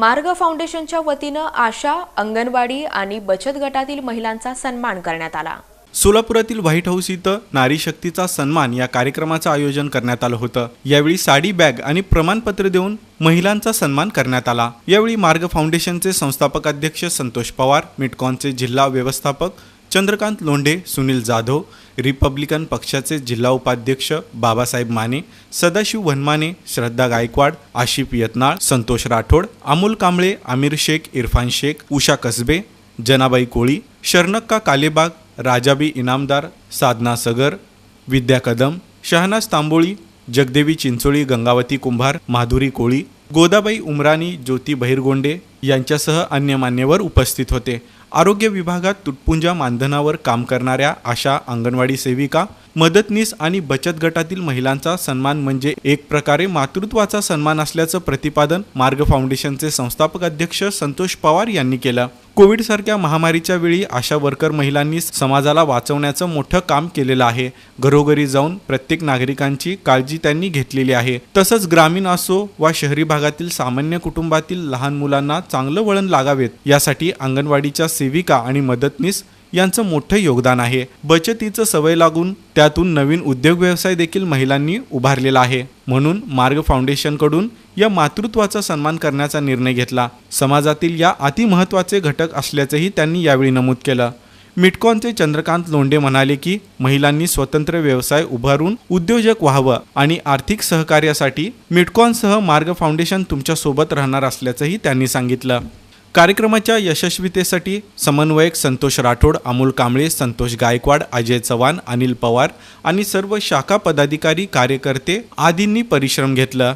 मार्ग फाउंडेशनच्या वतीनं आशा, अंगणवाडी आणि बचत गटातील महिलांचा सन्मान करण्यात आला। सोलापुरातील व्हाईट हाऊस इथं नारी शक्तीचा सन्मान या कार्यक्रमाचं आयोजन करण्यात आलं होतं। यावेळी साडी बॅग आणि प्रमाणपत्र देऊन महिलांचा सन्मान करण्यात आला। यावेळी मार्ग फाउंडेशनचे संस्थापक अध्यक्ष संतोष पवार, मिटकॉनचे जिल्हा व्यवस्थापक चंद्रकांत लोंढे, सुनील जाधव, रिपब्लिकन पक्षाचे जिल्हा उपाध्यक्ष बाबासाहेब माने, सदाशिव वनमाने, श्रद्धा गायकवाड, आशिफ यत्नाळ, संतोष राठोड, अमोल कांबळे, आमिर शेख, इरफान शेख, उषा कसबे, जनाबाई कोळी, शरणक्का कालेबाग, राजाबी इनामदार, साधना सगर, विद्या कदम, शहनाज तांबोळी, जगदेवी चिंचोळी, गंगावती कुंभार, माधुरी कोळी, गोदाबाई उमरानी, ज्योती बहिरगोंडे यांच्यासह अन्य मान्यवर उपस्थित होते। आरोग्य विभागात तुटपुंजा मानधनावर काम करणाऱ्या आशा, अंगणवाडी सेविका, मदतनीस आणि बचत गटातील महिलांचा सन्मान म्हणजे एक प्रकारे मातृत्वाचा सन्मान असल्याचं प्रतिपादन मार्ग फाउंडेशनचे संस्थापक अध्यक्ष संतोष पवार यांनी केलं। कोविडसारख्या महामारीच्या वेळी आशा वर्कर महिलांनी समाजाला वाचवण्याचं मोठं काम केलेलं आहे। घरोघरी जाऊन प्रत्येक नागरिकांची काळजी त्यांनी घेतलेली आहे। तसंच ग्रामीण असो वा शहरी भागातील सामान्य कुटुंबातील लहान मुलांना चांगलं वळण लागावेत यासाठी अंगणवाडीच्या सेविका आणि मदतनीस यांचं मोठं योगदान आहे। बचतीचं सवय लागून त्यातून नवीन उद्योग व्यवसाय देखील महिलांनी उभारलेला आहे। म्हणून मार्ग फाउंडेशनकडून या मातृत्वाचा सन्मान करण्याचा निर्णय घेतला। समाजातील या अति महत्त्वाचे घटक असल्याचंही त्यांनी यावेळी नमूद केलं। मिटकॉनचे चंद्रकांत लोंढे म्हणाले की महिलांनी स्वतंत्र व्यवसाय उभारून उद्योजक व्हावं आणि आर्थिक सहकार्यासाठी मिटकॉनसह मार्ग फाउंडेशन तुमच्या सोबत राहणार असल्याचंही त्यांनी सांगितलं। कार्यक्रमाच्या यशस्वीतेसाठी समन्वयक संतोष राठोड, अमोल कांबळे, संतोष गायकवाड, अजय चव्हाण, अनिल पवार आणि सर्व शाखा पदाधिकारी, कार्यकर्ते आदींनी परिश्रम घेतला।